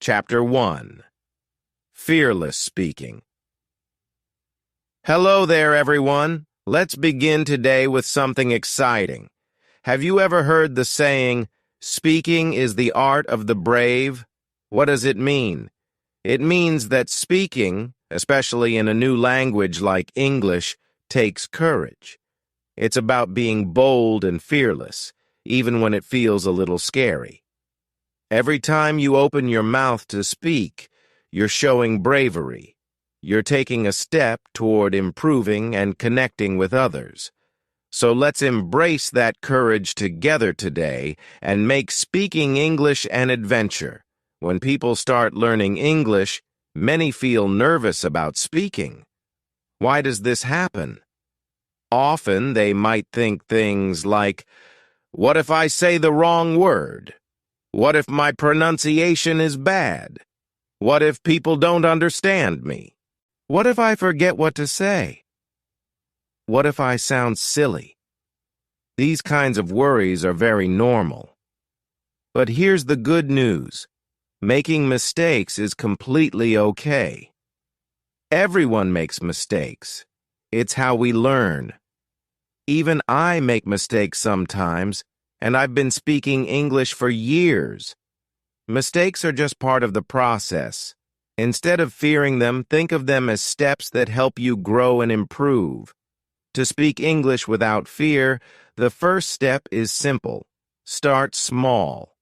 Chapter 1. Fearless Speaking. Hello there, everyone. Let's begin today with something exciting. Have you ever heard the saying, "Speaking is the art of the brave"? What does it mean? It means that speaking, especially in a new language like English, takes courage. It's about being bold and fearless, even when it feels a little scary. Every time you open your mouth to speak, you're showing bravery. You're taking a step toward improving and connecting with others. So let's embrace that courage together today and make speaking English an adventure. When people start learning English, many feel nervous about speaking. Why does this happen? Often they might think things like, "What if I say the wrong word? What if my pronunciation is bad? What if people don't understand me? What if I forget what to say? What if I sound silly?" These kinds of worries are very normal. But here's the good news. Making mistakes is completely okay. Everyone makes mistakes. It's how we learn. Even I make mistakes sometimes, and I've been speaking English for years. Mistakes are just part of the process. Instead of fearing them, think of them as steps that help you grow and improve. To speak English without fear, the first step is simple. Start small.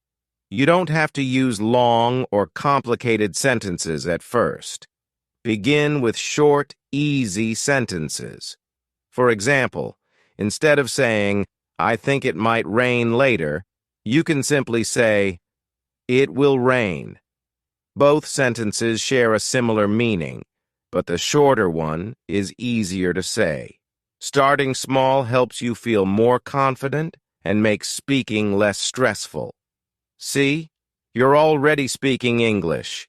You don't have to use long or complicated sentences at first. Begin with short, easy sentences. For example, instead of saying, "I think it might rain later," you can simply say, "It will rain." Both sentences share a similar meaning, but the shorter one is easier to say. Starting small helps you feel more confident and makes speaking less stressful. See, you're already speaking English.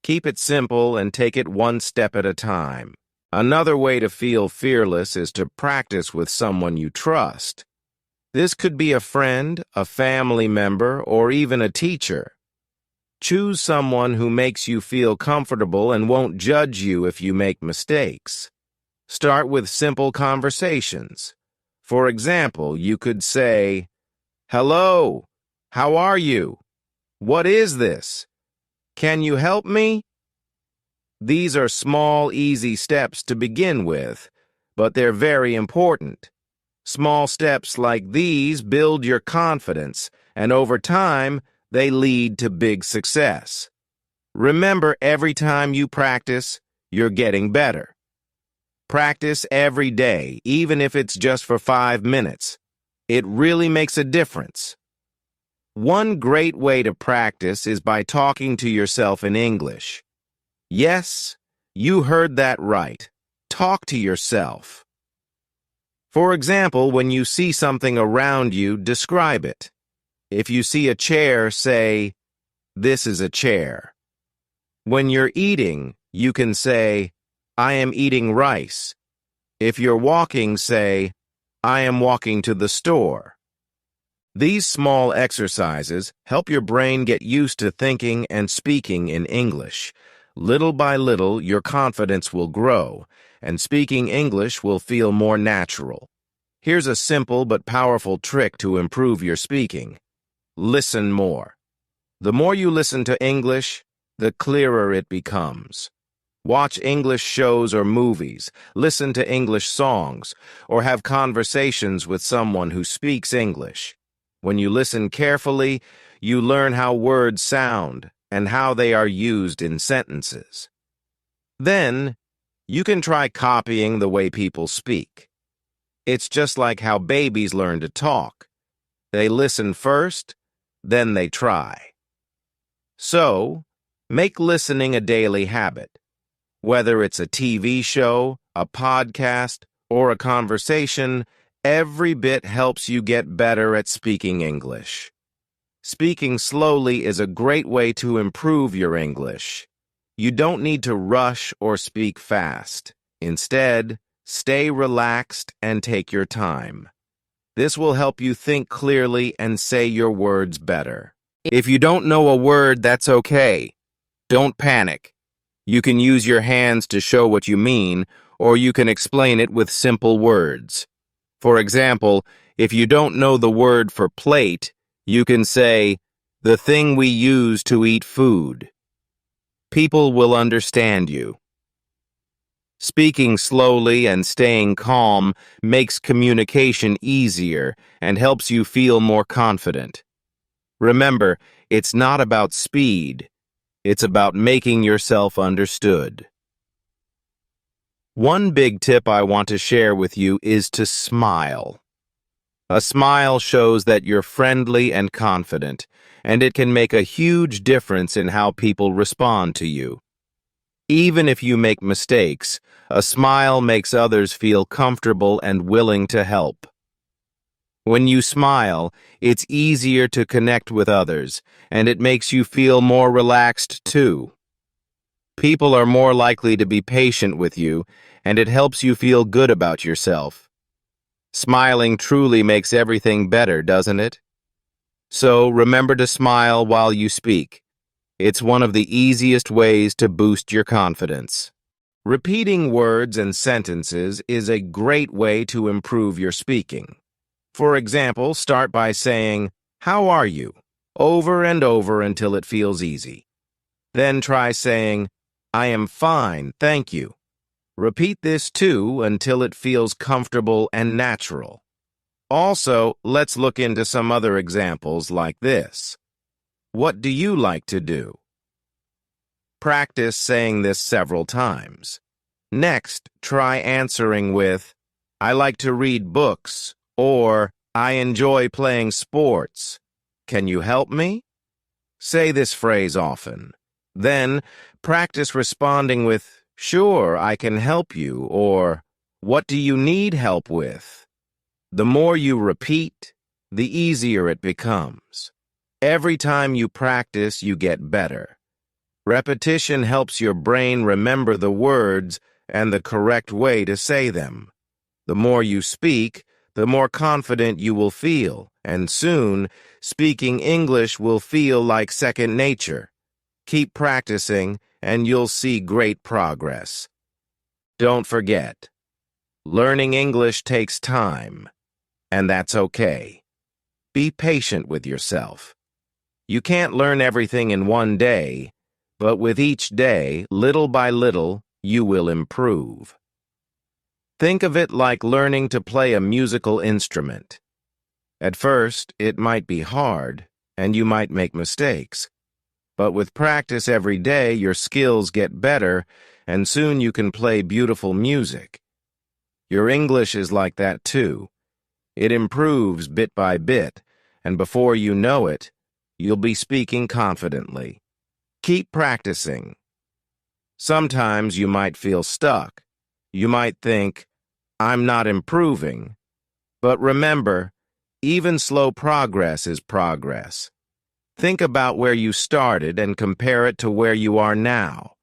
Keep it simple and take it one step at a time. Another way to feel fearless is to practice with someone you trust. This could be a friend, a family member, or even a teacher. Choose someone who makes you feel comfortable and won't judge you if you make mistakes. Start with simple conversations. For example, you could say, "Hello, how are you? What is this? Can you help me?" These are small, easy steps to begin with, but they're very important. Small steps like these build your confidence, and over time, they lead to big success. Remember, every time you practice, you're getting better. Practice every day, even if it's just for 5 minutes. It really makes a difference. One great way to practice is by talking to yourself in English. Yes, you heard that right. Talk to yourself. For example, when you see something around you, describe it. If you see a chair, say, "This is a chair." When you're eating, you can say, "I am eating rice." If you're walking, say, "I am walking to the store." These small exercises help your brain get used to thinking and speaking in English. Little by little, your confidence will grow, and speaking English will feel more natural. Here's a simple but powerful trick to improve your speaking. Listen more. The more you listen to English, the clearer it becomes. Watch English shows or movies, listen to English songs, or have conversations with someone who speaks English. When you listen carefully, you learn how words sound and how they are used in sentences. Then, you can try copying the way people speak. It's just like how babies learn to talk. They listen first, then they try. So, make listening a daily habit. Whether it's a TV show, a podcast, or a conversation, every bit helps you get better at speaking English. Speaking slowly is a great way to improve your English. You don't need to rush or speak fast. Instead, stay relaxed and take your time. This will help you think clearly and say your words better. If you don't know a word, that's okay. Don't panic. You can use your hands to show what you mean, or you can explain it with simple words. For example, if you don't know the word for plate, you can say, the thing we use to eat food. People will understand you. Speaking slowly and staying calm makes communication easier and helps you feel more confident. Remember, it's not about speed. It's about making yourself understood. One big tip I want to share with you is to smile. A smile shows that you're friendly and confident, and it can make a huge difference in how people respond to you. Even if you make mistakes, a smile makes others feel comfortable and willing to help. When you smile, it's easier to connect with others, and it makes you feel more relaxed too. People are more likely to be patient with you, and it helps you feel good about yourself. Smiling truly makes everything better, doesn't it? So remember to smile while you speak. It's one of the easiest ways to boost your confidence. Repeating words and sentences is a great way to improve your speaking. For example, start by saying, "How are you?" over and over until it feels easy. Then try saying, "I am fine, thank you." Repeat this too until it feels comfortable and natural. Also, let's look into some other examples like this. What do you like to do? Practice saying this several times. Next, try answering with, "I like to read books," or "I enjoy playing sports. Can you help me?" Say this phrase often. Then, practice responding with, "Sure, I can help you," or "What do you need help with?" The more you repeat, the easier it becomes. Every time you practice, you get better. Repetition helps your brain remember the words and the correct way to say them. The more you speak, the more confident you will feel, and soon, speaking English will feel like second nature. Keep practicing, and you'll see great progress. Don't forget, learning English takes time, and that's okay. Be patient with yourself. You can't learn everything in one day, but with each day, little by little, you will improve. Think of it like learning to play a musical instrument. At first, it might be hard, and you might make mistakes. But with practice every day, your skills get better, and soon you can play beautiful music. Your English is like that too. It improves bit by bit, and before you know it, you'll be speaking confidently. Keep practicing. Sometimes you might feel stuck. You might think, "I'm not improving." But remember, even slow progress is progress. Think about where you started and compare it to where you are now.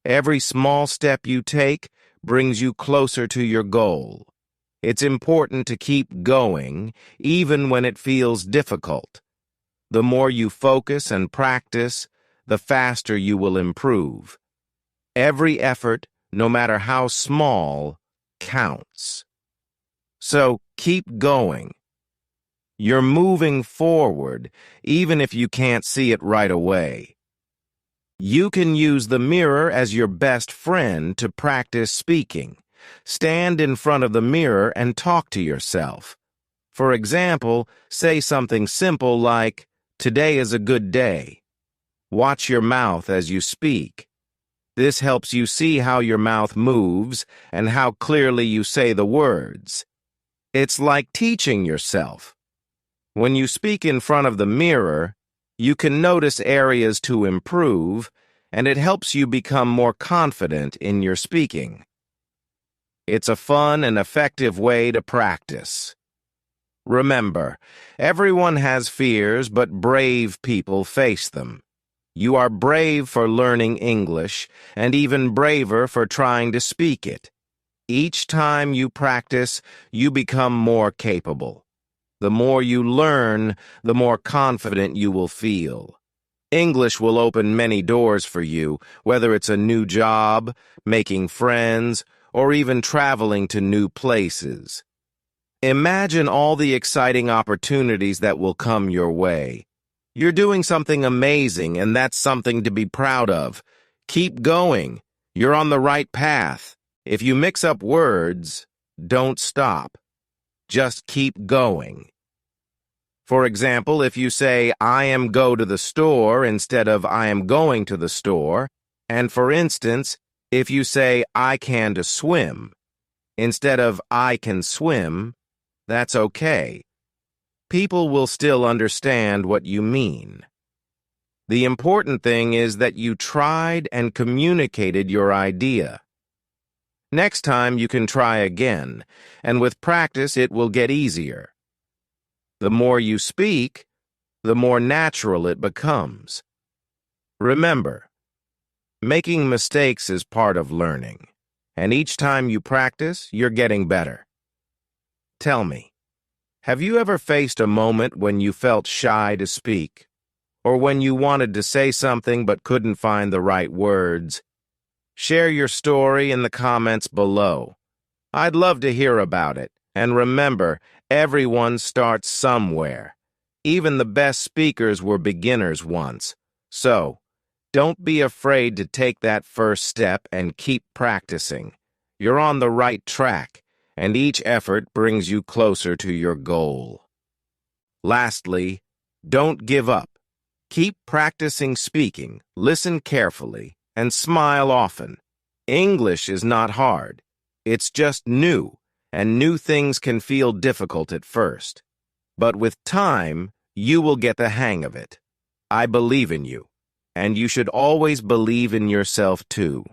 Every small step you take brings you closer to your goal. It's important to keep going, even when it feels difficult. The more you focus and practice, the faster you will improve. Every effort, no matter how small, counts. So keep going. You're moving forward, even if you can't see it right away. You can use the mirror as your best friend to practice speaking. Stand in front of the mirror and talk to yourself. For example, say something simple like, "Today is a good day." Watch your mouth as you speak. This helps you see how your mouth moves and how clearly you say the words. It's like teaching yourself. When you speak in front of the mirror, you can notice areas to improve, and it helps you become more confident in your speaking. It's a fun and effective way to practice. Remember, everyone has fears, but brave people face them. You are brave for learning English, and even braver for trying to speak it. Each time you practice, you become more capable. The more you learn, the more confident you will feel. English will open many doors for you, whether it's a new job, making friends, or even traveling to new places. Imagine all the exciting opportunities that will come your way. You're doing something amazing, and that's something to be proud of. Keep going. You're on the right path. If you mix up words, don't stop. Just keep going. For example, if you say, I am go to the store instead of I am going to the store, and for instance, if you say, I can to swim, instead of I can swim, that's okay. People will still understand what you mean. The important thing is that you tried and communicated your idea. Next time you can try again, and with practice it will get easier. The more you speak, the more natural it becomes. Remember, making mistakes is part of learning, and each time you practice, you're getting better. Tell me, have you ever faced a moment when you felt shy to speak, or when you wanted to say something but couldn't find the right words? Share your story in the comments below. I'd love to hear about it. And remember, everyone starts somewhere. Even the best speakers were beginners once. So, don't be afraid to take that first step and keep practicing. You're on the right track, and each effort brings you closer to your goal. Lastly, don't give up. Keep practicing speaking, listen carefully, and smile often. English is not hard. It's just new, and new things can feel difficult at first. But with time, you will get the hang of it. I believe in you, and you should always believe in yourself too.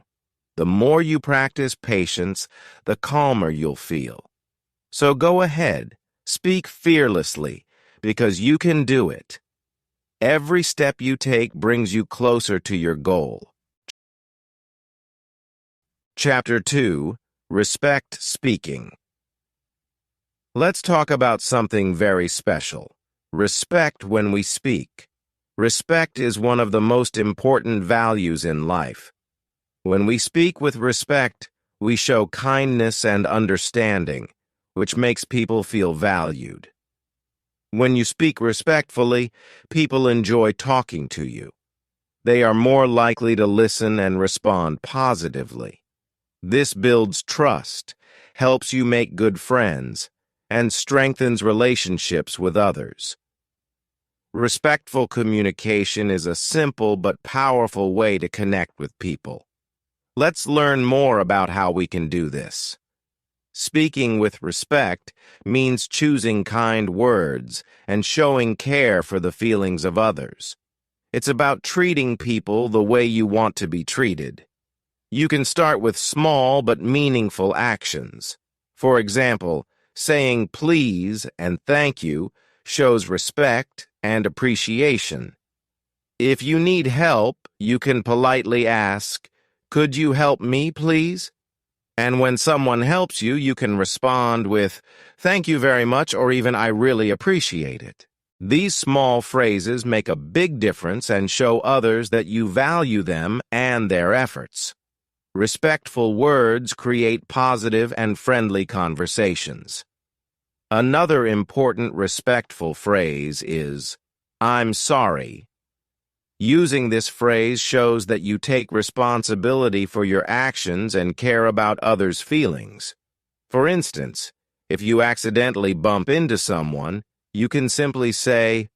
The more you practice patience, the calmer you'll feel. So go ahead, speak fearlessly, because you can do it. Every step you take brings you closer to your goal. Chapter 2. Respect Speaking. Let's talk about something very special. Respect when we speak. Respect is one of the most important values in life. When we speak with respect, we show kindness and understanding, which makes people feel valued. When you speak respectfully, people enjoy talking to you. They are more likely to listen and respond positively. This builds trust, helps you make good friends, and strengthens relationships with others. Respectful communication is a simple but powerful way to connect with people. Let's learn more about how we can do this. Speaking with respect means choosing kind words and showing care for the feelings of others. It's about treating people the way you want to be treated. You can start with small but meaningful actions. For example, saying please and thank you shows respect and appreciation. If you need help, you can politely ask, "Could you help me, please?" And when someone helps you, you can respond with, "Thank you very much," or even, "I really appreciate it." These small phrases make a big difference and show others that you value them and their efforts. Respectful words create positive and friendly conversations. Another important respectful phrase is, "I'm sorry." Using this phrase shows that you take responsibility for your actions and care about others' feelings. For instance, if you accidentally bump into someone, you can simply say,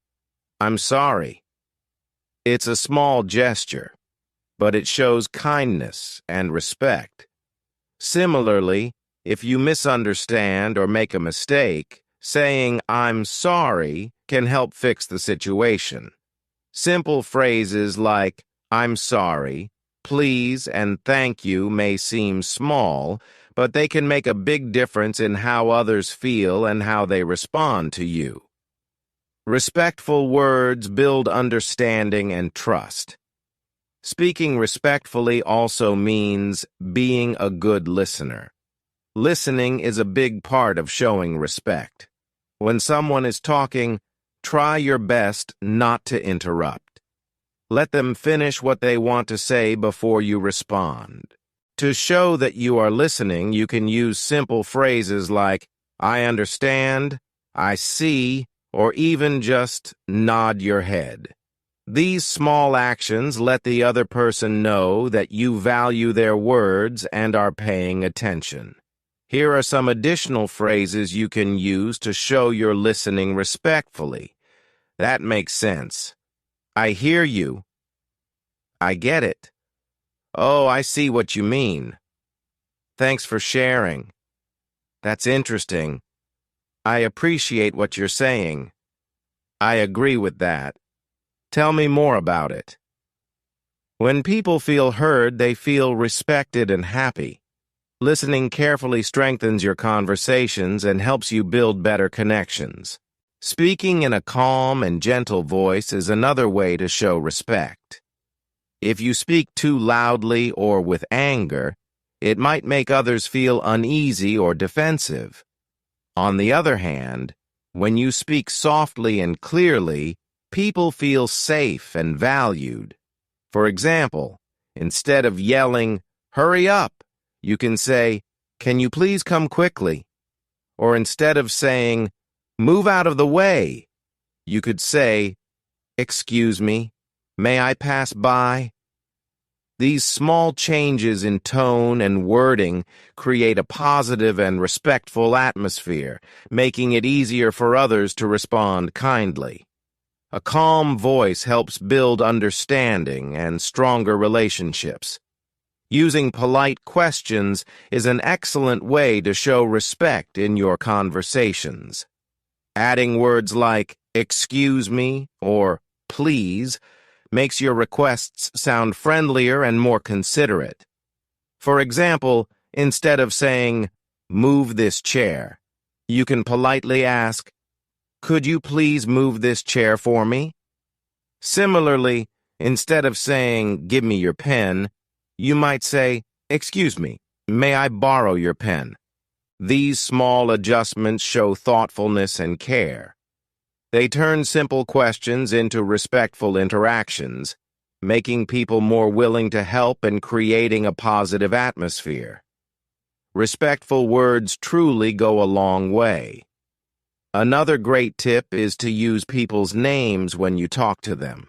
"I'm sorry." It's a small gesture, but it shows kindness and respect. Similarly, if you misunderstand or make a mistake, saying "I'm sorry" can help fix the situation. Simple phrases like "I'm sorry," "please," and "thank you" may seem small, but they can make a big difference in how others feel and how they respond to you. Respectful words build understanding and trust. Speaking respectfully also means being a good listener. Listening is a big part of showing respect. When someone is talking, try your best not to interrupt. Let them finish what they want to say before you respond. To show that you are listening, you can use simple phrases like, I understand, I see, or even just nod your head. These small actions let the other person know that you value their words and are paying attention. Here are some additional phrases you can use to show you're listening respectfully. That makes sense. I hear you. I get it. Oh, I see what you mean. Thanks for sharing. That's interesting. I appreciate what you're saying. I agree with that. Tell me more about it. When people feel heard, they feel respected and happy. Listening carefully strengthens your conversations and helps you build better connections. Speaking in a calm and gentle voice is another way to show respect. If you speak too loudly or with anger, it might make others feel uneasy or defensive. On the other hand, when you speak softly and clearly, people feel safe and valued. For example, instead of yelling, "Hurry up," you can say, "Can you please come quickly?" Or instead of saying, "Move out of the way," you could say, "Excuse me, may I pass by?" These small changes in tone and wording create a positive and respectful atmosphere, making it easier for others to respond kindly. A calm voice helps build understanding and stronger relationships. Using polite questions is an excellent way to show respect in your conversations. Adding words like "excuse me" or "please" makes your requests sound friendlier and more considerate. For example, instead of saying, "Move this chair," you can politely ask, "Could you please move this chair for me?" Similarly, instead of saying, "Give me your pen," you might say, "Excuse me, may I borrow your pen?" These small adjustments show thoughtfulness and care. They turn simple questions into respectful interactions, making people more willing to help and creating a positive atmosphere. Respectful words truly go a long way. Another great tip is to use people's names when you talk to them.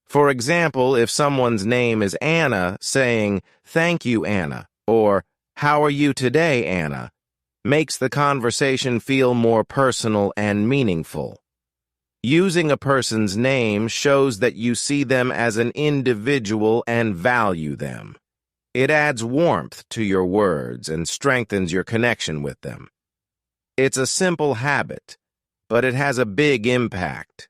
For example, if someone's name is Anna, saying, "Thank you, Anna," or "How are you today, Anna?" makes the conversation feel more personal and meaningful. Using a person's name shows that you see them as an individual and value them. It adds warmth to your words and strengthens your connection with them. It's a simple habit, but it has a big impact.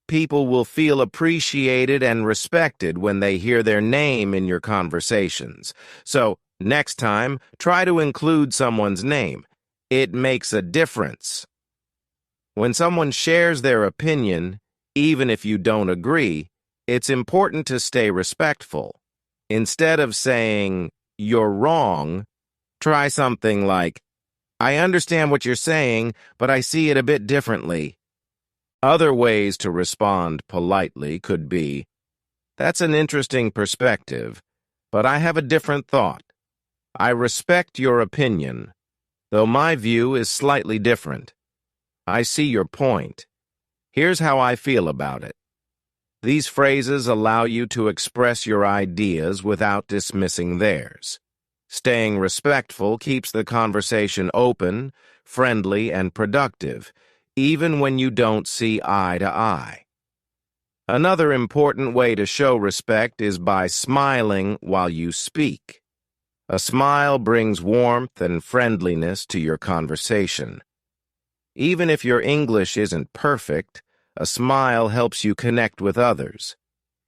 People will feel appreciated and respected when they hear their name in your conversations. So, next time, try to include someone's name. It makes a difference. When someone shares their opinion, even if you don't agree, it's important to stay respectful. Instead of saying, "You're wrong," try something like, "I understand what you're saying, but I see it a bit differently." Other ways to respond politely could be, "That's an interesting perspective, but I have a different thought. I respect your opinion, though my view is slightly different. I see your point. Here's how I feel about it." These phrases allow you to express your ideas without dismissing theirs. Staying respectful keeps the conversation open, friendly, and productive, even when you don't see eye to eye. Another important way to show respect is by smiling while you speak. A smile brings warmth and friendliness to your conversation. Even if your English isn't perfect, a smile helps you connect with others.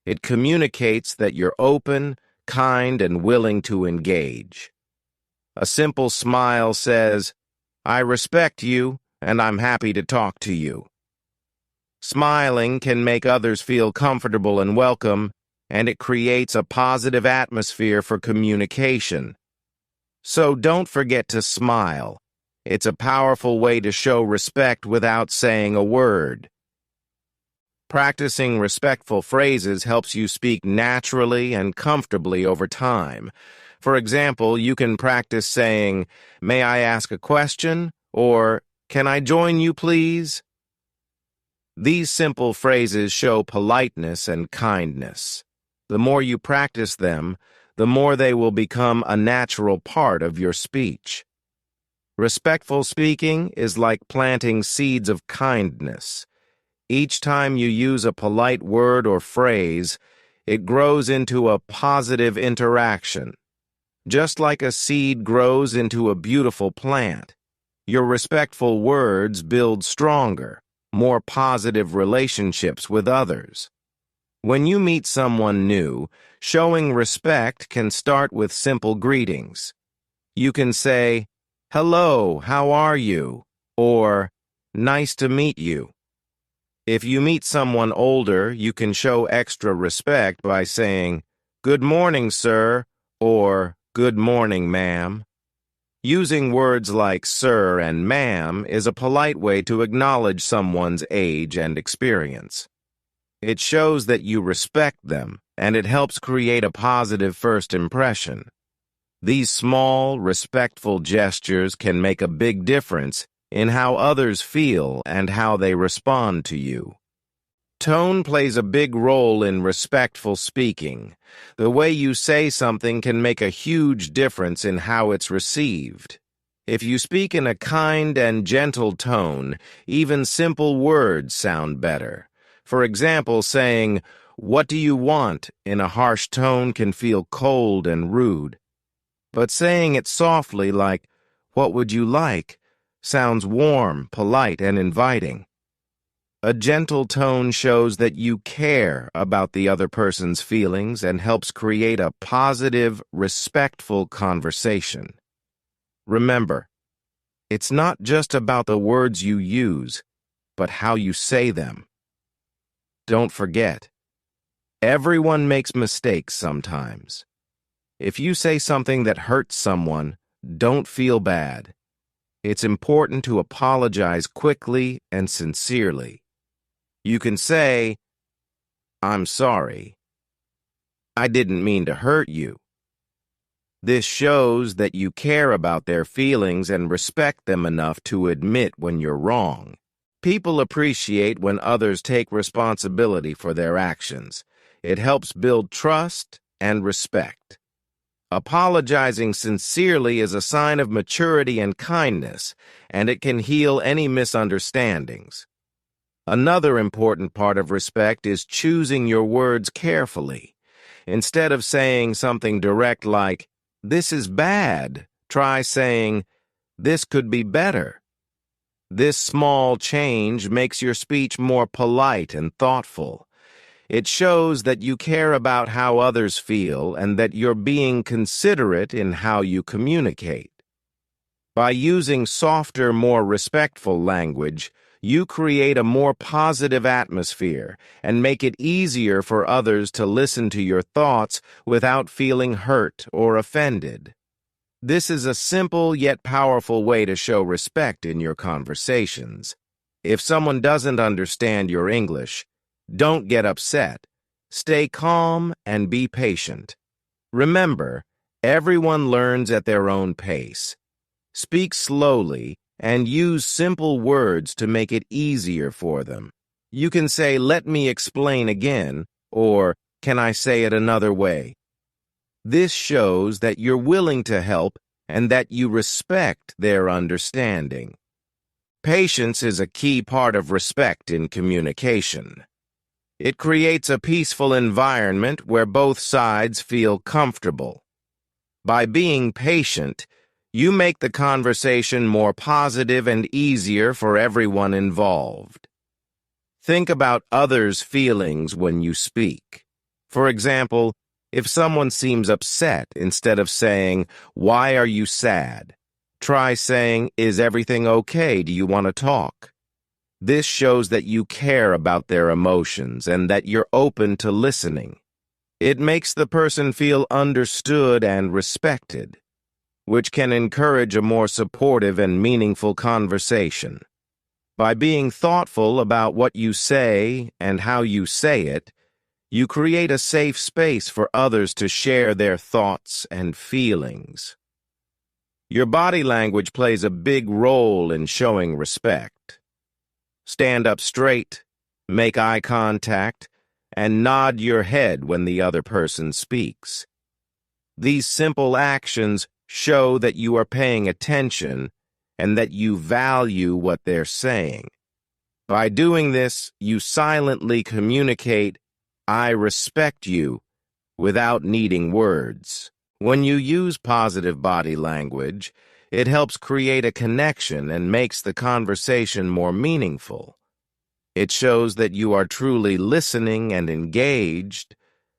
It communicates that you're open, kind, and willing to engage. A simple smile says, "I respect you, and I'm happy to talk to you." Smiling can make others feel comfortable and welcome, and it creates a positive atmosphere for communication. So don't forget to smile. It's a powerful way to show respect without saying a word. Practicing respectful phrases helps you speak naturally and comfortably over time. For example, you can practice saying, "May I ask a question?" or "Can I join you, please?" These simple phrases show politeness and kindness. The more you practice them, the more they will become a natural part of your speech. Respectful speaking is like planting seeds of kindness. Each time you use a polite word or phrase, it grows into a positive interaction. Just like a seed grows into a beautiful plant, your respectful words build stronger, more positive relationships with others. When you meet someone new, showing respect can start with simple greetings. You can say, "Hello, how are you?" or "Nice to meet you." If you meet someone older, you can show extra respect by saying, "Good morning, sir," or "Good morning, ma'am." Using words like sir and ma'am is a polite way to acknowledge someone's age and experience. It shows that you respect them, and it helps create a positive first impression. These small, respectful gestures can make a big difference in how others feel and how they respond to you. Tone plays a big role in respectful speaking. The way you say something can make a huge difference in how it's received. If you speak in a kind and gentle tone, even simple words sound better. For example, saying, "What do you want?" in a harsh tone can feel cold and rude. But saying it softly, like, "What would you like?" sounds warm, polite, and inviting. A gentle tone shows that you care about the other person's feelings and helps create a positive, respectful conversation. Remember, it's not just about the words you use, but how you say them. Don't forget, everyone makes mistakes sometimes. If you say something that hurts someone, don't feel bad. It's important to apologize quickly and sincerely. You can say, "I'm sorry. I didn't mean to hurt you." This shows that you care about their feelings and respect them enough to admit when you're wrong. People appreciate when others take responsibility for their actions. It helps build trust and respect. Apologizing sincerely is a sign of maturity and kindness, and it can heal any misunderstandings. Another important part of respect is choosing your words carefully. Instead of saying something direct like, "This is bad," try saying, "This could be better." This small change makes your speech more polite and thoughtful. It shows that you care about how others feel and that you're being considerate in how you communicate. By using softer, more respectful language, you create a more positive atmosphere and make it easier for others to listen to your thoughts without feeling hurt or offended. This is a simple yet powerful way to show respect in your conversations. If someone doesn't understand your English, don't get upset. Stay calm and be patient. Remember, everyone learns at their own pace. Speak slowly and use simple words to make it easier for them. You can say, "Let me explain again," or "Can I say it another way?" This shows that you're willing to help and that you respect their understanding. Patience is a key part of respect in communication. It creates a peaceful environment where both sides feel comfortable. By being patient, you make the conversation more positive and easier for everyone involved. Think about others' feelings when you speak. For example, if someone seems upset, instead of saying, "Why are you sad?" try saying, "Is everything okay? Do you want to talk?" This shows that you care about their emotions and that you're open to listening. It makes the person feel understood and respected, which can encourage a more supportive and meaningful conversation. By being thoughtful about what you say and how you say it, you create a safe space for others to share their thoughts and feelings. Your body language plays a big role in showing respect. Stand up straight, make eye contact, and nod your head when the other person speaks. These simple actions show that you are paying attention and that you value what they're saying. By doing this, you silently communicate, "I respect you," without needing words. When you use positive body language, it helps create a connection and makes the conversation more meaningful. It shows that you are truly listening and engaged,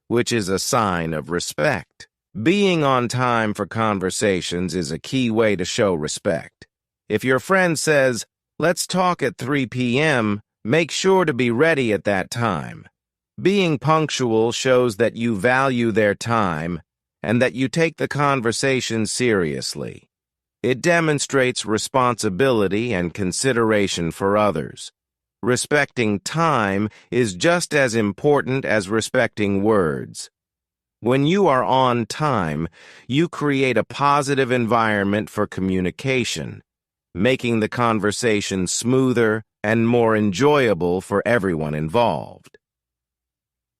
which is a sign of respect. Being on time for conversations is a key way to show respect. If your friend says, "Let's talk at 3 p.m., make sure to be ready at that time. Being punctual shows that you value their time and that you take the conversation seriously. It demonstrates responsibility and consideration for others. Respecting time is just as important as respecting words. When you are on time, you create a positive environment for communication, making the conversation smoother and more enjoyable for everyone involved.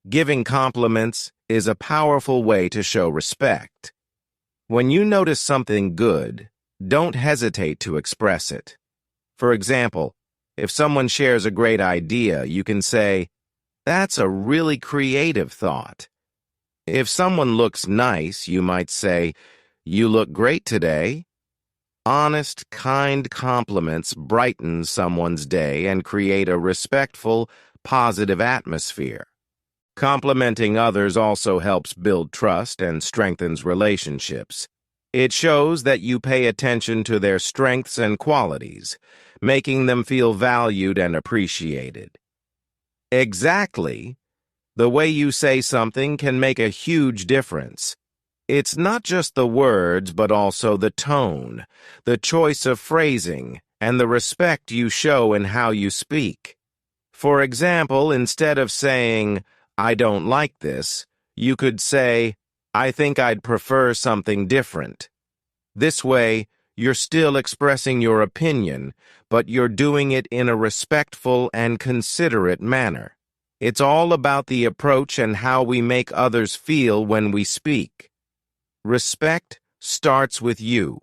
Giving compliments is a powerful way to show respect. When you notice something good, don't hesitate to express it. For example, if someone shares a great idea, you can say, "That's a really creative thought." If someone looks nice, you might say, "You look great today." Honest, kind compliments brighten someone's day and create a respectful, positive atmosphere. Complimenting others also helps build trust and strengthens relationships. It shows that you pay attention to their strengths and qualities, making them feel valued and appreciated. Exactly. The way you say something can make a huge difference. It's not just the words, but also the tone, the choice of phrasing, and the respect you show in how you speak. For example, instead of saying, "I don't like this," you could say, "I think I'd prefer something different." This way, you're still expressing your opinion, but you're doing it in a respectful and considerate manner. It's all about the approach and how we make others feel when we speak. Respect starts with you.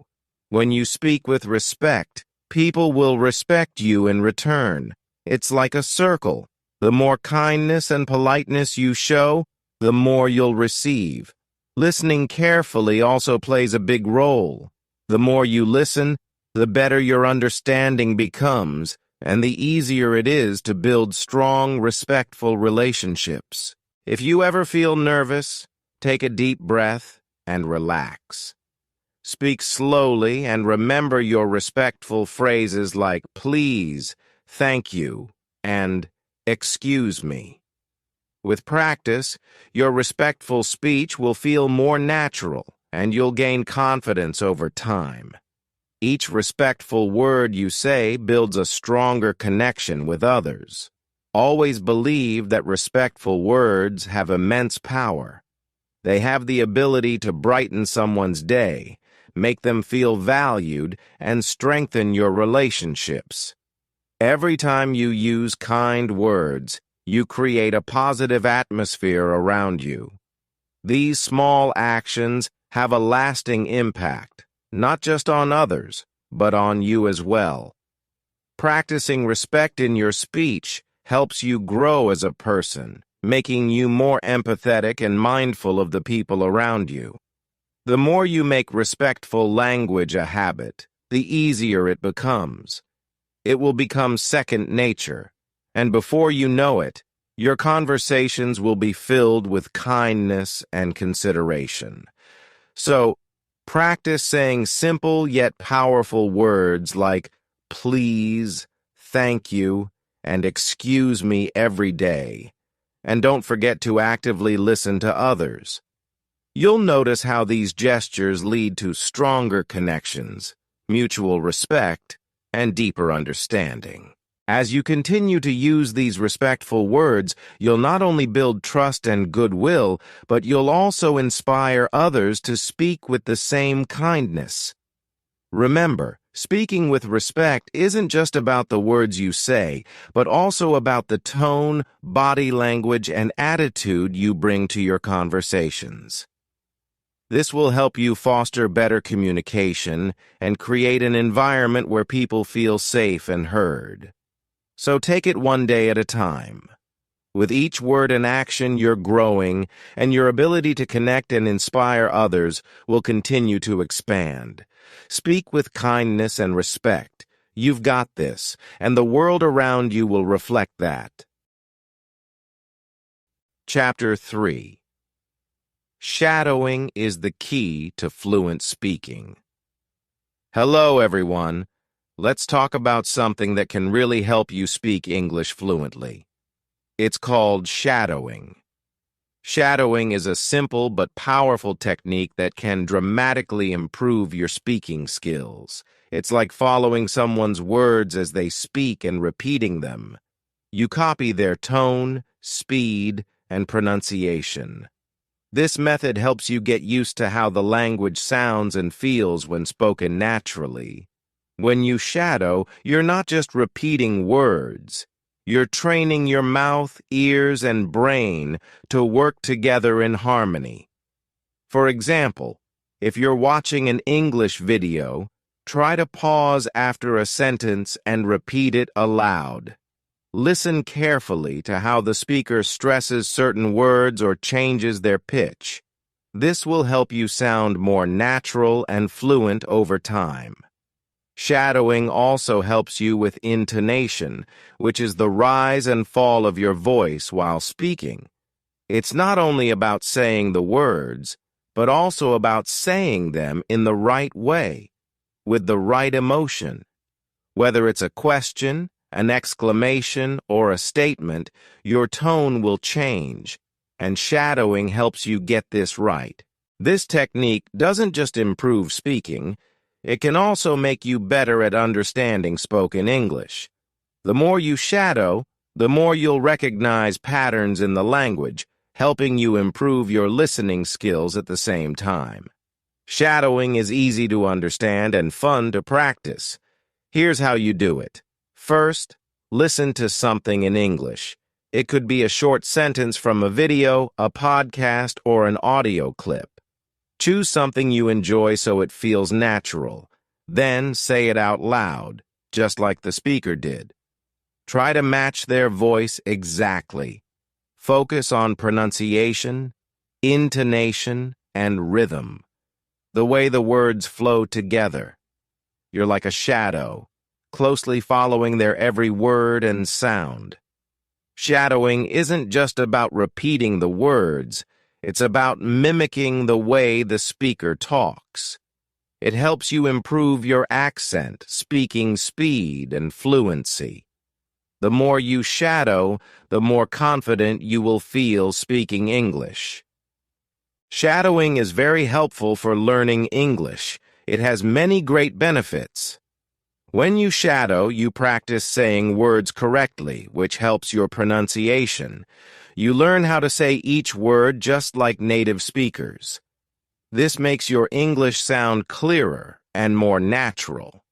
When you speak with respect, people will respect you in return. It's like a circle. The more kindness and politeness you show, the more you'll receive. Listening carefully also plays a big role. The more you listen, the better your understanding becomes, and the easier it is to build strong, respectful relationships. If you ever feel nervous, take a deep breath and relax. Speak slowly and remember your respectful phrases like "please," "thank you," and "excuse me." With practice, your respectful speech will feel more natural, and you'll gain confidence over time. Each respectful word you say builds a stronger connection with others. Always believe that respectful words have immense power. They have the ability to brighten someone's day, make them feel valued, and strengthen your relationships. Every time you use kind words, you create a positive atmosphere around you. These small actions have a lasting impact, not just on others, but on you as well. Practicing respect in your speech helps you grow as a person, making you more empathetic and mindful of the people around you. The more you make respectful language a habit, the easier it becomes. It will become second nature, and before you know it, your conversations will be filled with kindness and consideration. So, practice saying simple yet powerful words like "please," "thank you," and "excuse me" every day. And don't forget to actively listen to others. You'll notice how these gestures lead to stronger connections, mutual respect, and deeper understanding. As you continue to use these respectful words, you'll not only build trust and goodwill, but you'll also inspire others to speak with the same kindness. Remember, speaking with respect isn't just about the words you say, but also about the tone, body language, and attitude you bring to your conversations. This will help you foster better communication and create an environment where people feel safe and heard. So take it one day at a time. With each word and action, you're growing, and your ability to connect and inspire others will continue to expand. Speak with kindness and respect. You've got this, and the world around you will reflect that. Chapter 3. Shadowing is the key to fluent speaking. Hello, everyone. Let's talk about something that can really help you speak English fluently. It's called shadowing. Shadowing is a simple but powerful technique that can dramatically improve your speaking skills. It's like following someone's words as they speak and repeating them. You copy their tone, speed, and pronunciation. This method helps you get used to how the language sounds and feels when spoken naturally. When you shadow, you're not just repeating words. You're training your mouth, ears, and brain to work together in harmony. For example, if you're watching an English video, try to pause after a sentence and repeat it aloud. Listen carefully to how the speaker stresses certain words or changes their pitch. This will help you sound more natural and fluent over time. Shadowing also helps you with intonation, which is the rise and fall of your voice while speaking. It's not only about saying the words, but also about saying them in the right way, with the right emotion. Whether it's a question, an exclamation, or a statement, your tone will change, and shadowing helps you get this right. This technique doesn't just improve speaking, it can also make you better at understanding spoken English. The more you shadow, the more you'll recognize patterns in the language, helping you improve your listening skills at the same time. Shadowing is easy to understand and fun to practice. Here's how you do it. First, listen to something in English. It could be a short sentence from a video, a podcast, or an audio clip. Choose something you enjoy so it feels natural. Then say it out loud, just like the speaker did. Try to match their voice exactly. Focus on pronunciation, intonation, and rhythm. The way the words flow together. You're like a shadow, closely following their every word and sound. Shadowing isn't just about repeating the words, it's about mimicking the way the speaker talks. It helps you improve your accent, speaking speed, and fluency. The more you shadow, the more confident you will feel speaking English. Shadowing is very helpful for learning English. It has many great benefits. When you shadow, you practice saying words correctly, which helps your pronunciation. You learn how to say each word just like native speakers. This makes your English sound clearer and more natural.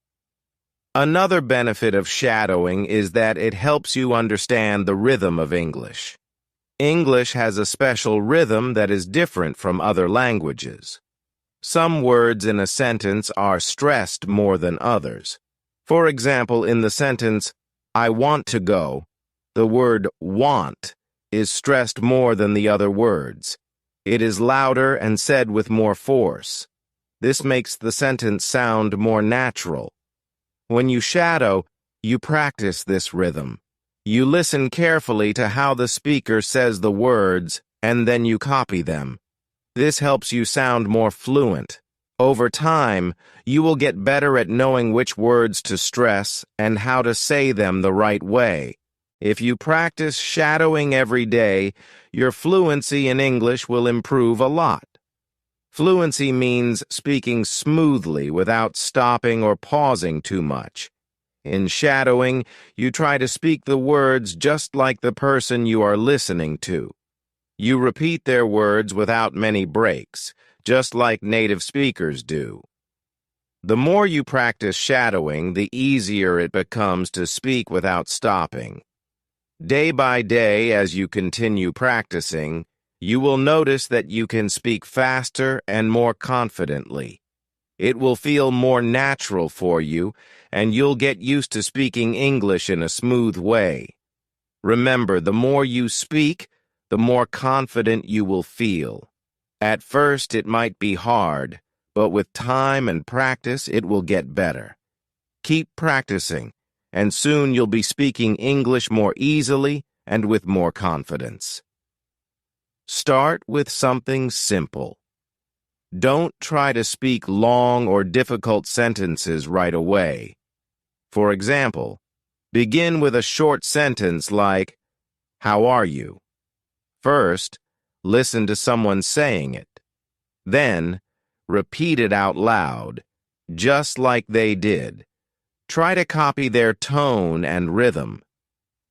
Another benefit of shadowing is that it helps you understand the rhythm of English. English has a special rhythm that is different from other languages. Some words in a sentence are stressed more than others. For example, in the sentence, I want to go, the word want is stressed more than the other words. It is louder and said with more force. This makes the sentence sound more natural. When you shadow, you practice this rhythm. You listen carefully to how the speaker says the words, and then you copy them. This helps you sound more fluent. Over time, you will get better at knowing which words to stress and how to say them the right way. If you practice shadowing every day, your fluency in English will improve a lot. Fluency means speaking smoothly without stopping or pausing too much. In shadowing, you try to speak the words just like the person you are listening to. You repeat their words without many breaks, just like native speakers do. The more you practice shadowing, the easier it becomes to speak without stopping. Day by day, as you continue practicing, you will notice that you can speak faster and more confidently. It will feel more natural for you, and you'll get used to speaking English in a smooth way. Remember, the more you speak, the more confident you will feel. At first, it might be hard, but with time and practice, it will get better. Keep practicing, and soon you'll be speaking English more easily and with more confidence. Start with something simple. Don't try to speak long or difficult sentences right away. For example, begin with a short sentence like, "How are you?" First, listen to someone saying it. Then, repeat it out loud, just like they did. Try to copy their tone and rhythm.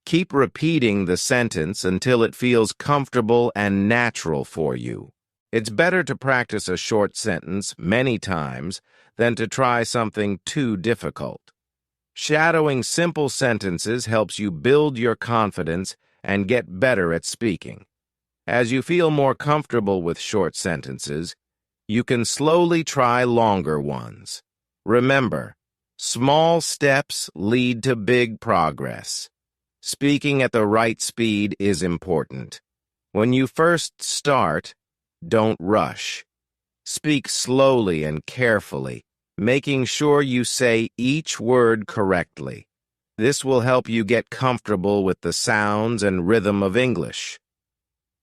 Keep repeating the sentence until it feels comfortable and natural for you. It's better to practice a short sentence many times than to try something too difficult. Shadowing simple sentences helps you build your confidence and get better at speaking. As you feel more comfortable with short sentences, you can slowly try longer ones. Remember, small steps lead to big progress. Speaking at the right speed is important. When you first start, don't rush. Speak slowly and carefully, making sure you say each word correctly. This will help you get comfortable with the sounds and rhythm of English.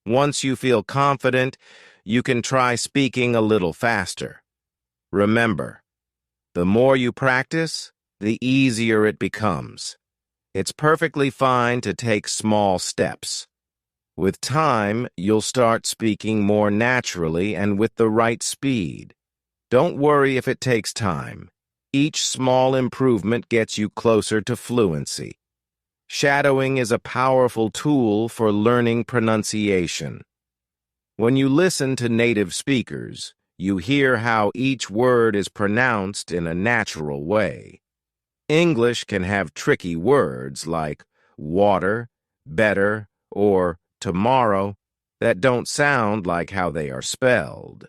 Once you feel confident, you can try speaking a little faster. Remember, the more you practice, the easier it becomes. It's perfectly fine to take small steps. With time, you'll start speaking more naturally and with the right speed. Don't worry if it takes time. Each small improvement gets you closer to fluency. Shadowing is a powerful tool for learning pronunciation. When you listen to native speakers, you hear how each word is pronounced in a natural way. English can have tricky words like water, better, or tomorrow that don't sound like how they are spelled.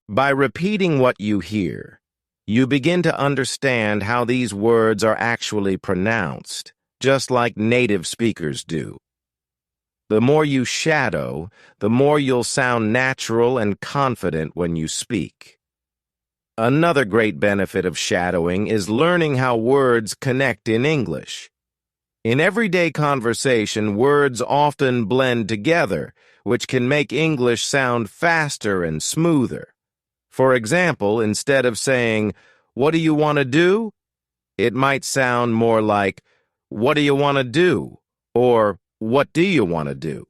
By repeating what you hear, you begin to understand how these words are actually pronounced, just like native speakers do. The more you shadow, the more you'll sound natural and confident when you speak. Another great benefit of shadowing is learning how words connect in English. In everyday conversation, words often blend together, which can make English sound faster and smoother. For example, instead of saying, "What do you want to do?" it might sound more like, "What do you want to do?" or "What do you want to do?"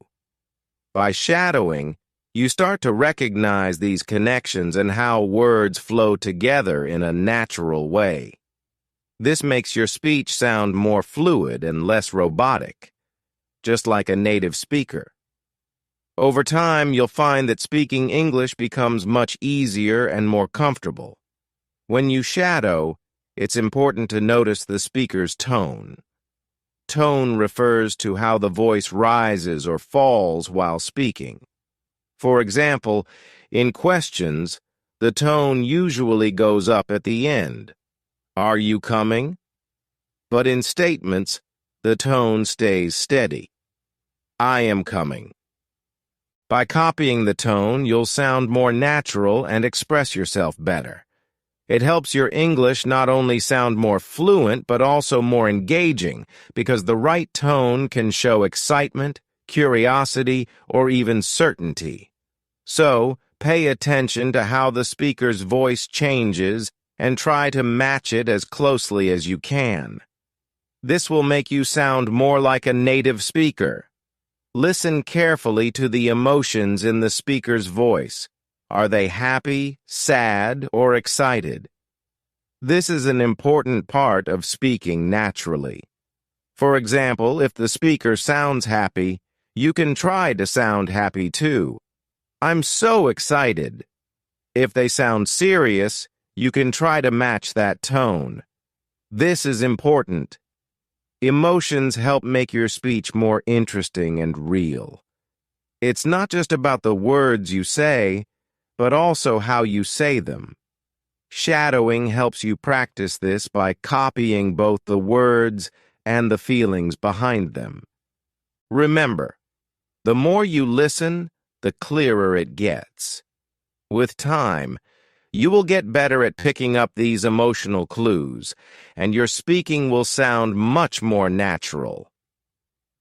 By shadowing, you start to recognize these connections and how words flow together in a natural way. This makes your speech sound more fluid and less robotic, just like a native speaker. Over time, you'll find that speaking English becomes much easier and more comfortable. When you shadow, it's important to notice the speaker's tone. Tone refers to how the voice rises or falls while speaking. For example, in questions, the tone usually goes up at the end. "Are you coming?" But in statements, the tone stays steady. "I am coming." By copying the tone, you'll sound more natural and express yourself better. It helps your English not only sound more fluent, but also more engaging, because the right tone can show excitement, curiosity, or even certainty. So, pay attention to how the speaker's voice changes and try to match it as closely as you can. This will make you sound more like a native speaker. Listen carefully to the emotions in the speaker's voice. Are they happy, sad, or excited? This is an important part of speaking naturally. For example, if the speaker sounds happy, you can try to sound happy too. I'm so excited. If they sound serious, you can try to match that tone. This is important. Emotions help make your speech more interesting and real. It's not just about the words you say, but also how you say them. Shadowing helps you practice this by copying both the words and the feelings behind them. Remember, the more you listen, the clearer it gets. With time, you will get better at picking up these emotional clues, and your speaking will sound much more natural.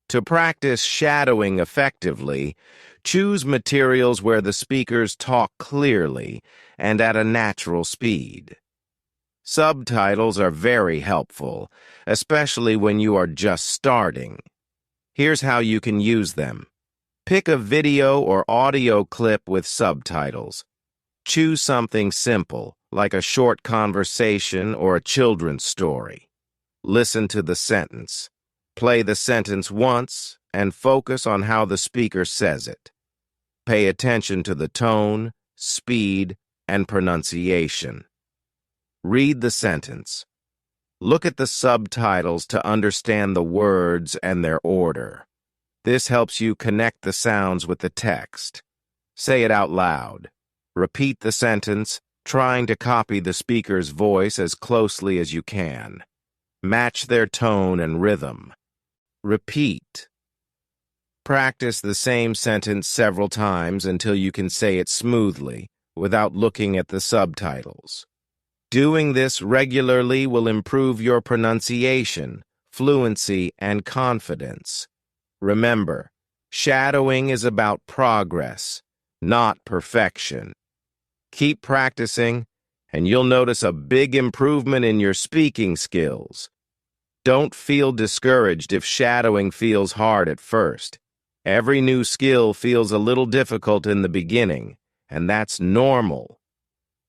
To practice shadowing effectively, choose materials where the speakers talk clearly and at a natural speed. Subtitles are very helpful, especially when you are just starting. Here's how you can use them. Pick a video or audio clip with subtitles. Choose something simple, like a short conversation or a children's story. Listen to the sentence. Play the sentence once and focus on how the speaker says it. Pay attention to the tone, speed, and pronunciation. Read the sentence. Look at the subtitles to understand the words and their order. This helps you connect the sounds with the text. Say it out loud. Repeat the sentence, trying to copy the speaker's voice as closely as you can. Match their tone and rhythm. Repeat. Practice the same sentence several times until you can say it smoothly, without looking at the subtitles. Doing this regularly will improve your pronunciation, fluency, and confidence. Remember, shadowing is about progress, not perfection. Keep practicing, and you'll notice a big improvement in your speaking skills. Don't feel discouraged if shadowing feels hard at first. Every new skill feels a little difficult in the beginning, and that's normal.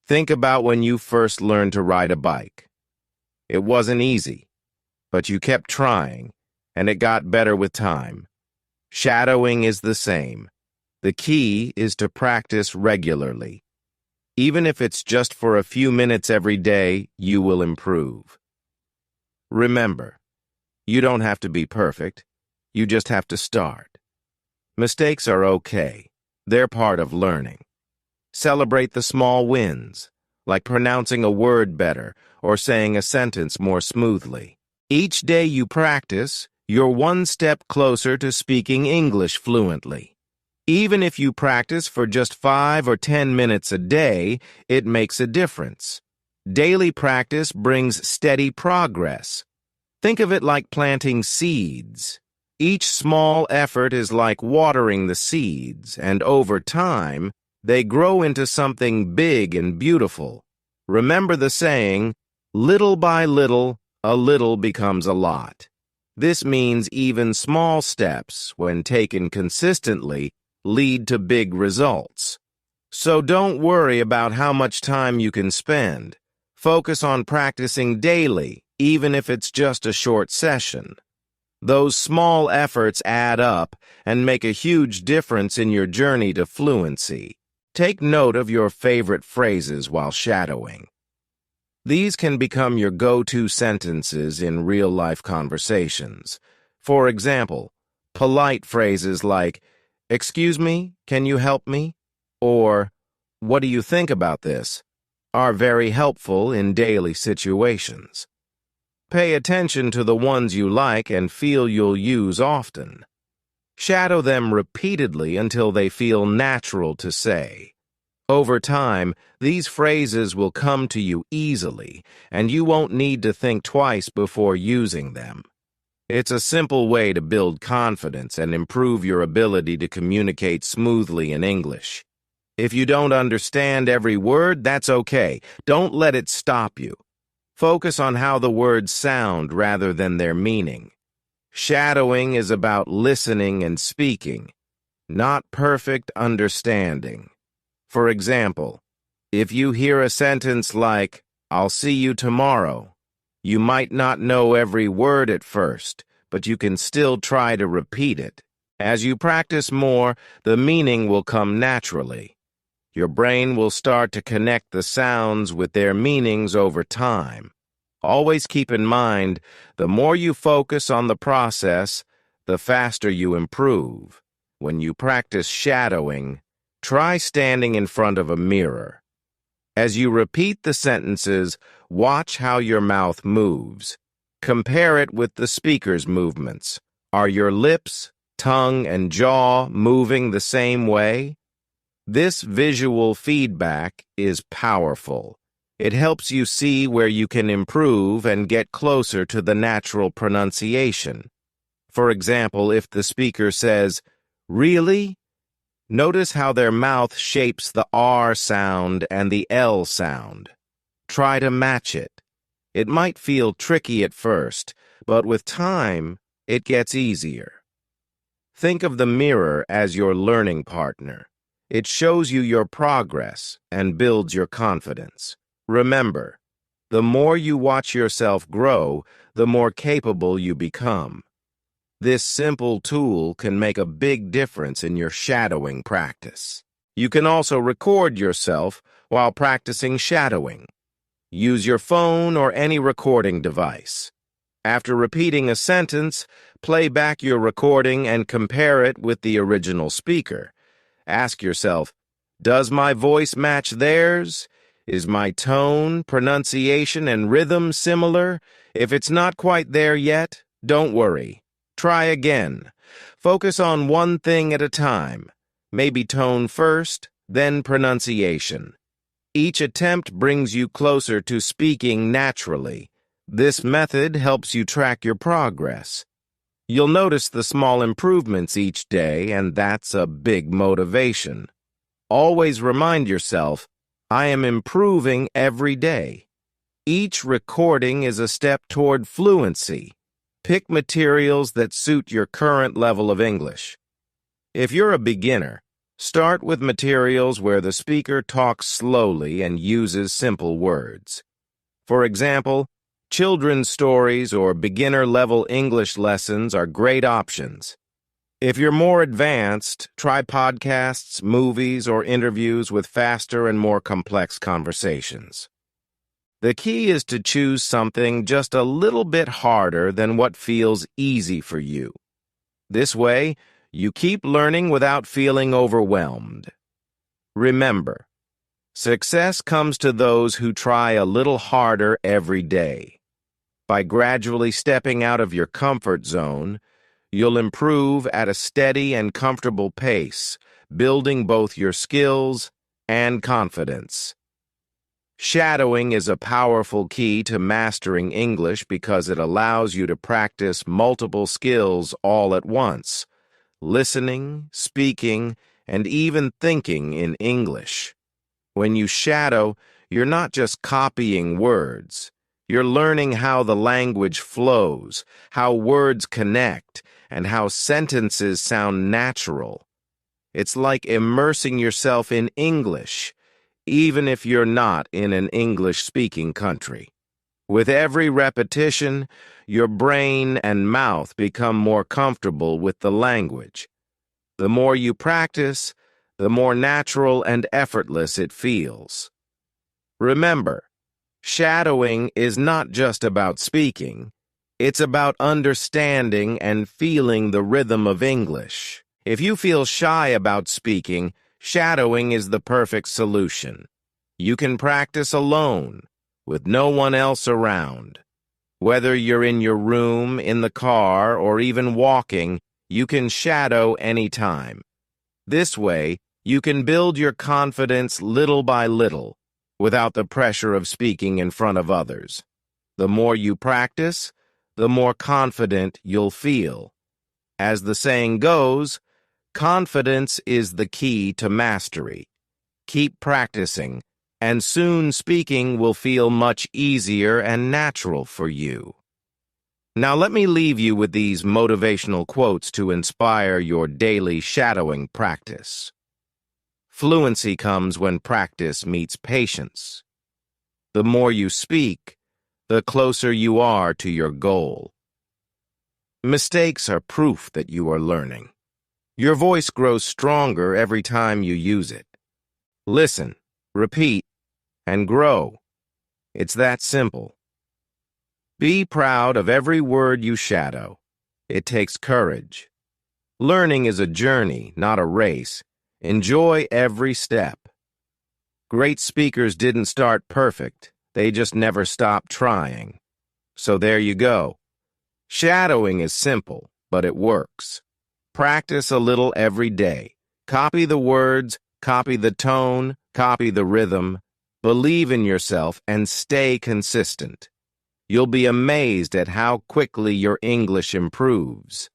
Think about when you first learned to ride a bike. It wasn't easy, but you kept trying, and it got better with time. Shadowing is the same. The key is to practice regularly. Even if it's just for a few minutes every day, you will improve. Remember, you don't have to be perfect. You just have to start. Mistakes are okay. They're part of learning. Celebrate the small wins, like pronouncing a word better or saying a sentence more smoothly. Each day you practice, you're one step closer to speaking English fluently. Even if you practice for just 5 or 10 minutes a day, it makes a difference. Daily practice brings steady progress. Think of it like planting seeds. Each small effort is like watering the seeds, and over time, they grow into something big and beautiful. Remember the saying, little by little, a little becomes a lot. This means even small steps, when taken consistently, lead to big results. So don't worry about how much time you can spend. Focus on practicing daily, even if it's just a short session. Those small efforts add up and make a huge difference in your journey to fluency. Take note of your favorite phrases while shadowing. These can become your go-to sentences in real-life conversations. For example, polite phrases like, "Excuse me, can you help me?" or "What do you think about this?" are very helpful in daily situations. Pay attention to the ones you like and feel you'll use often. Shadow them repeatedly until they feel natural to say. Over time, these phrases will come to you easily, and you won't need to think twice before using them. It's a simple way to build confidence and improve your ability to communicate smoothly in English. If you don't understand every word, that's okay. Don't let it stop you. Focus on how the words sound rather than their meaning. Shadowing is about listening and speaking, not perfect understanding. For example, if you hear a sentence like, I'll see you tomorrow. You might not know every word at first, but you can still try to repeat it. As you practice more, the meaning will come naturally. Your brain will start to connect the sounds with their meanings over time. Always keep in mind, the more you focus on the process, the faster you improve. When you practice shadowing, try standing in front of a mirror. As you repeat the sentences, watch how your mouth moves. Compare it with the speaker's movements. Are your lips, tongue, and jaw moving the same way? This visual feedback is powerful. It helps you see where you can improve and get closer to the natural pronunciation. For example, if the speaker says, "Really?" Notice how their mouth shapes the R sound and the L sound. Try to match it. It might feel tricky at first, but with time, it gets easier. Think of the mirror as your learning partner. It shows you your progress and builds your confidence. Remember, the more you watch yourself grow, the more capable you become. This simple tool can make a big difference in your shadowing practice. You can also record yourself while practicing shadowing. Use your phone or any recording device. After repeating a sentence, play back your recording and compare it with the original speaker. Ask yourself, does my voice match theirs? Is my tone, pronunciation, and rhythm similar? If it's not quite there yet, don't worry. Try again. Focus on one thing at a time. Maybe tone first, then pronunciation. Each attempt brings you closer to speaking naturally. This method helps you track your progress. You'll notice the small improvements each day, and that's a big motivation. Always remind yourself, I am improving every day. Each recording is a step toward fluency. Pick materials that suit your current level of English. If you're a beginner, start with materials where the speaker talks slowly and uses simple words. For example, children's stories or beginner-level English lessons are great options. If you're more advanced, try podcasts, movies, or interviews with faster and more complex conversations. The key is to choose something just a little bit harder than what feels easy for you. This way, you keep learning without feeling overwhelmed. Remember, success comes to those who try a little harder every day. By gradually stepping out of your comfort zone, you'll improve at a steady and comfortable pace, building both your skills and confidence. Shadowing is a powerful key to mastering English because it allows you to practice multiple skills all at once: listening, speaking, and even thinking in English. When you shadow, you're not just copying words. You're learning how the language flows, how words connect, and how sentences sound natural. It's like immersing yourself in English, even if you're not in an English-speaking country. With every repetition, your brain and mouth become more comfortable with the language. The more you practice, the more natural and effortless it feels. Remember, shadowing is not just about speaking. It's about understanding and feeling the rhythm of English. If you feel shy about speaking, shadowing is the perfect solution. You can practice alone, with no one else around. Whether you're in your room, in the car, or even walking, you can shadow anytime. This way, you can build your confidence little by little, without the pressure of speaking in front of others. The more you practice, the more confident you'll feel. As the saying goes, confidence is the key to mastery. Keep practicing, and soon speaking will feel much easier and natural for you. Now let me leave you with these motivational quotes to inspire your daily shadowing practice. Fluency comes when practice meets patience. The more you speak, the closer you are to your goal. Mistakes are proof that you are learning. Your voice grows stronger every time you use it. Listen, repeat, and grow. It's that simple. Be proud of every word you shadow. It takes courage. Learning is a journey, not a race. Enjoy every step. Great speakers didn't start perfect. They just never stopped trying. So there you go. Shadowing is simple, but it works. Practice a little every day. Copy the words, copy the tone, copy the rhythm. Believe in yourself and stay consistent. You'll be amazed at how quickly your English improves.